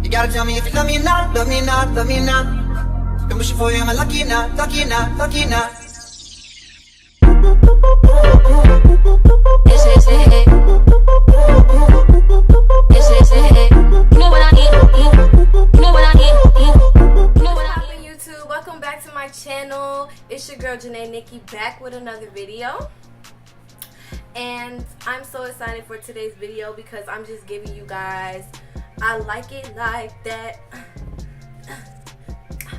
You gotta tell me if you love me or not, love me or not, love me or not. Been wishing for you, am I lucky or not, lucky or not, lucky or not? YouTube, welcome back to my channel. It's your girl Janay Nikki back with another video. And I'm so excited for today's video because I'm just giving you guys I like it like that.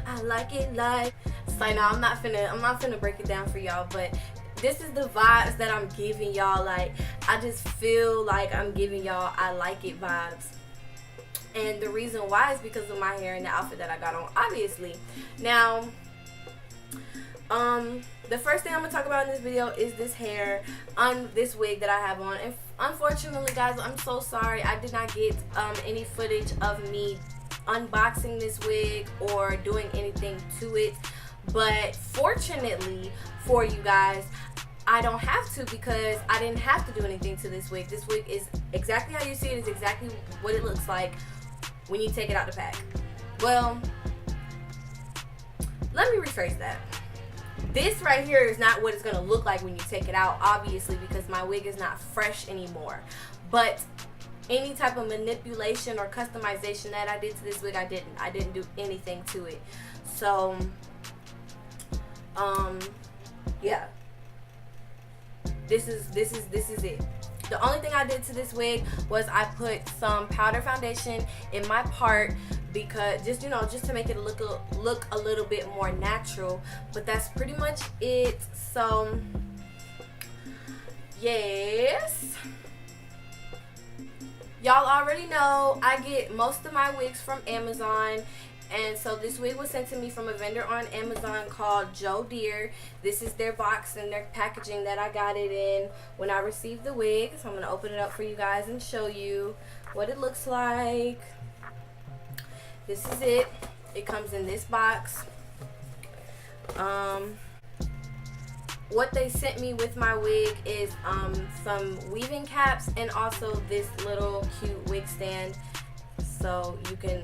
I like it like. So no, I'm not finna break it down for y'all, but this is the vibes that I'm giving y'all. Like, I just feel like I'm giving y'all I like it vibes. And the reason why is because of my hair and the outfit that I got on, obviously. Now, the first thing I'm gonna talk about in this video is this hair on this wig that I have on. And unfortunately, guys, I'm so sorry I did not get any footage of me unboxing this wig or doing anything to it. But fortunately for you guys, I don't have to, because I didn't have to do anything to this wig. This wig is exactly how you see it. It's exactly what it looks like when you take it out the pack. Well, let me rephrase that. This right here is not what it's going to look like when you take it out, obviously, because my wig is not fresh anymore. But any type of manipulation or customization that I did to this wig, I didn't do anything to it. So, yeah. This is it. The only thing I did to this wig was I put some powder foundation in my part, because just to make it look a little bit more natural. But that's pretty much it. So yes, y'all already know I get most of my wigs from Amazon. And so this wig was sent to me from a vendor on Amazon called Joedir. This is their box and their packaging that I got it in when I received the wig. So I'm going to open it up for you guys and show you what it looks like. This is it. It comes in this box. What they sent me with my wig is some weaving caps and also this little cute wig stand, so you can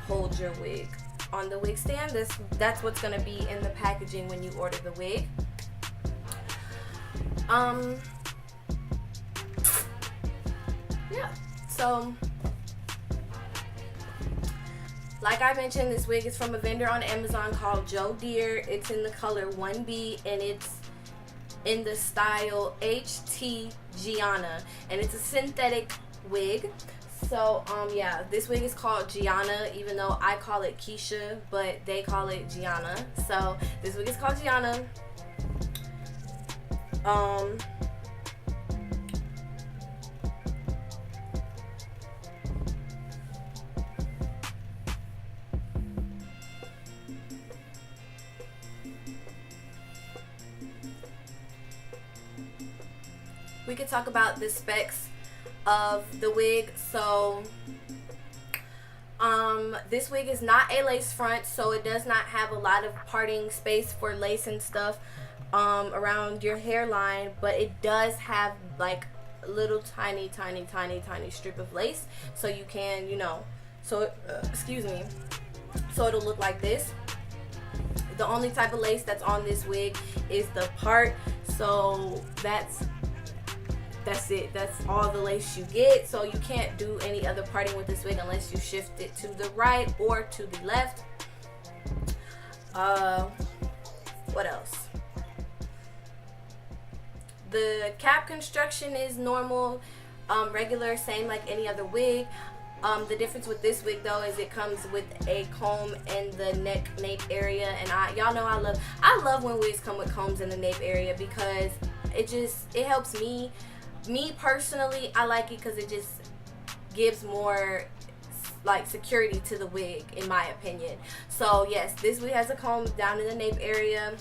hold your wig on the wig stand. That's what's gonna be in the packaging when you order the wig. Yeah, so like I mentioned, this wig is from a vendor on Amazon called Joedir. It's in the color 1B and it's in the style HT Gianna, and it's a synthetic wig. So yeah, this wig is called Gianna, even though I call it Keisha, but they call it Gianna. So this wig is called Gianna. We could talk about the specs of the wig. So this wig is not a lace front, so it does not have a lot of parting space for lace and stuff around your hairline, but it does have like a little tiny strip of lace, so you can, excuse me, so it'll look like this. The only type of lace that's on this wig is the part, so that's it. That's all the lace you get. So you can't do any other parting with this wig unless you shift it to the right or to the left. What else? The cap construction is normal, regular, same like any other wig. The difference with this wig though is it comes with a comb in the nape area, and y'all know I love when wigs come with combs in the nape area, because it helps me personally. I like it because it just gives more like security to the wig, in my opinion. So yes, this wig has a comb down in the nape area.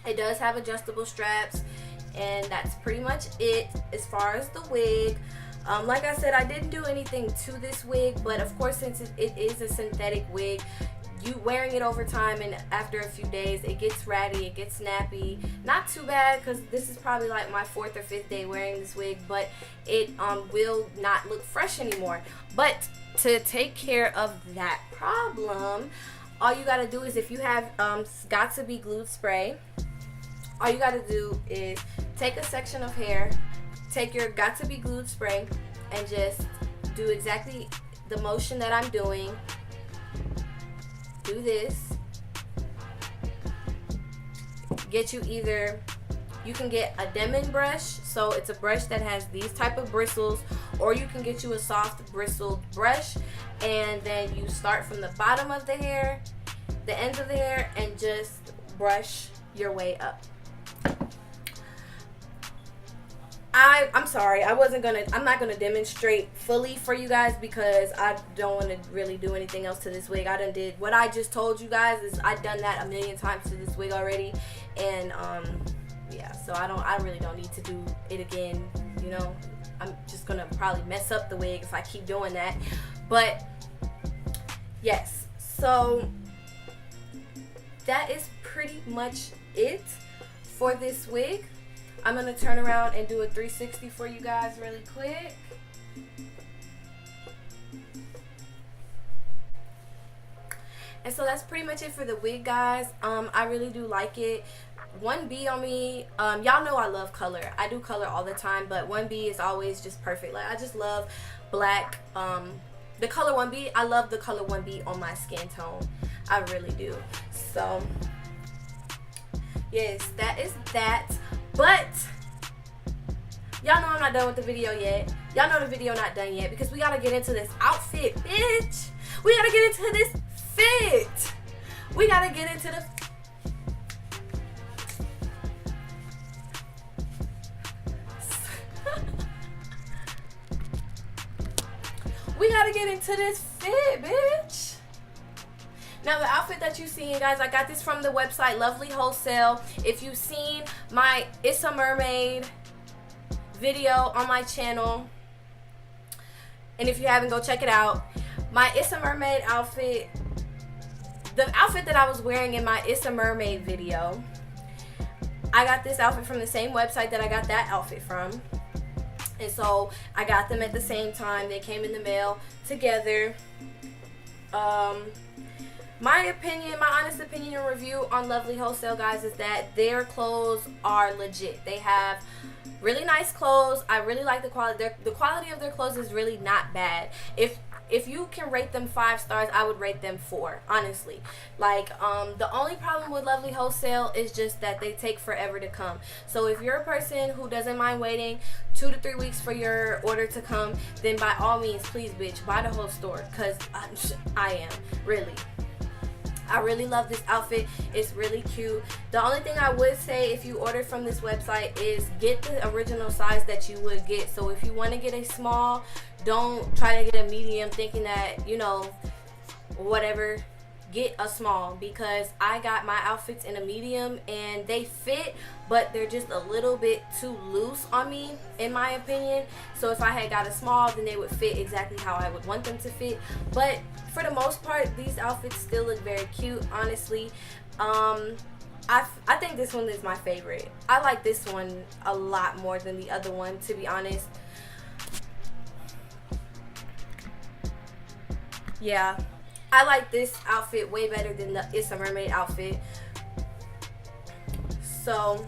It does have adjustable straps, and that's pretty much it as far as the wig. Like I said, I didn't do anything to this wig, but of course, since it is a synthetic wig, you wearing it over time, and after a few days it gets ratty, it gets snappy. Not too bad, because this is probably like my 4th or 5th day wearing this wig, but it will not look fresh anymore. But to take care of that problem, all you gotta do is, if you have got to be glued spray, all you gotta do is take a section of hair, take your got to be glued spray, and just do exactly the motion that I'm doing. Do this. Get you either, you can get a Demon brush, so it's a brush that has these type of bristles, or you can get you a soft bristled brush, and then you start from the bottom of the hair, the ends of the hair, and just brush your way up. I'm sorry, I'm not gonna demonstrate fully for you guys, because I don't want to really do anything else to this wig. I done did what I just told you guys, is I've done that a million times to this wig already, and yeah, so I really don't need to do it again. You know, I'm just gonna probably mess up the wig if I keep doing that. But yes, so that is pretty much it for this wig. I'm going to turn around and do a 360 for you guys really quick. And so that's pretty much it for the wig, guys. I really do like it. 1B on me. Y'all know I love color. I do color all the time, but 1B is always just perfect. Like, I just love black. The color 1B, I love the color 1B on my skin tone. I really do. So, yes, that is that. But y'all know I'm not done with the video yet. Y'all know the video not done yet, because we gotta get into this outfit, bitch. We gotta get into this fit. We gotta get into the we gotta get into this fit, bitch. Now, the outfit that you see, guys, I got this from the website Lovelywholesale. If you've seen my It's a Mermaid video on my channel, and if you haven't, go check it out. My It's a Mermaid outfit, the outfit that I was wearing in my It's a Mermaid video, I got this outfit from the same website that I got that outfit from. And so I got them at the same time. They came in the mail together. My honest opinion and review on Lovelywholesale, guys, is that their clothes are legit. They have really nice clothes. I really like the quality. The quality of their clothes is really not bad. If you can rate them 5 stars, I would rate them 4, honestly. Like, the only problem with Lovelywholesale is just that they take forever to come. So if you're a person who doesn't mind waiting 2 to 3 weeks for your order to come, then by all means, please, bitch, buy the whole store, because I am, really. I really love this outfit. It's really cute. The only thing I would say, if you order from this website, is get the original size that you would get. So if you want to get a small, don't try to get a medium thinking that, you know, whatever. Get a small, because I got my outfits in a medium and they fit, but they're just a little bit too loose on me, in my opinion. So if I had got a small, then they would fit exactly how I would want them to fit. But for the most part, these outfits still look very cute, honestly. I think this one is my favorite. I like this one a lot more than the other one, to be honest. Yeah, I like this outfit way better than the It's a Mermaid outfit. So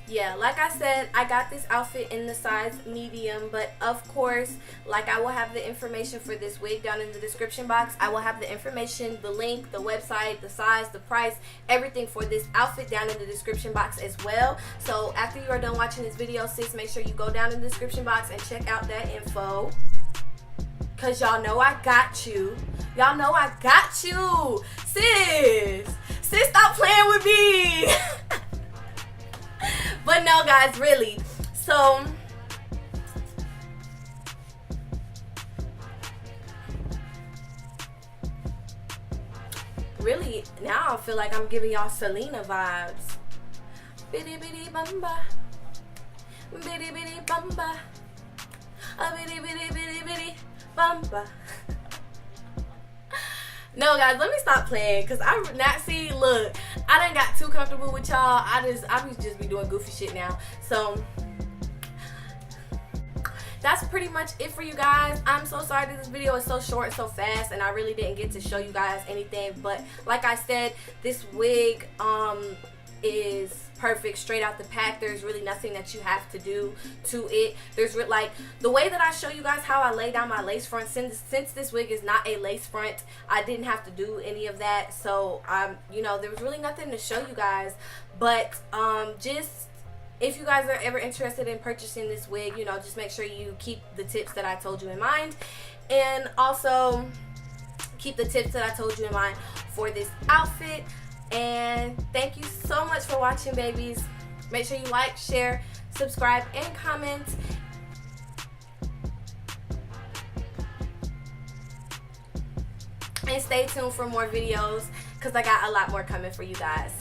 yeah, like I said, I got this outfit in the size medium, but of course, like, I will have the information for this wig down in the description box. I will have the information, the link, the website, the size, the price, everything for this outfit down in the description box as well. So after you are done watching this video, sis, make sure you go down in the description box and check out that info, because y'all know I got you. Y'all know I got you. Sis, stop playing with me. But no, guys, really. So really, now I feel like I'm giving y'all Selena vibes. Bitty bitty bamba. Bitty bitty bamba. A bitty bitty bitty bitty bamba. No, guys, let me stop playing, because I'm not, see, look, I done got too comfortable with y'all. I just be doing goofy shit now. So that's pretty much it for you guys. I'm so sorry that this video is so short, so fast, and I really didn't get to show you guys anything. But like I said, this wig is perfect straight out the pack. There's really nothing that you have to do to it. There's like the way that I show you guys how I lay down my lace front, since this wig is not a lace front, I didn't have to do any of that. So you know, there was really nothing to show you guys. But just if you guys are ever interested in purchasing this wig, you know, just make sure you keep the tips that I told you in mind, and also keep the tips that I told you in mind for this outfit. And thank you so much for watching, babies. Make sure you like, share, subscribe, and comment. And stay tuned for more videos, because I got a lot more coming for you guys.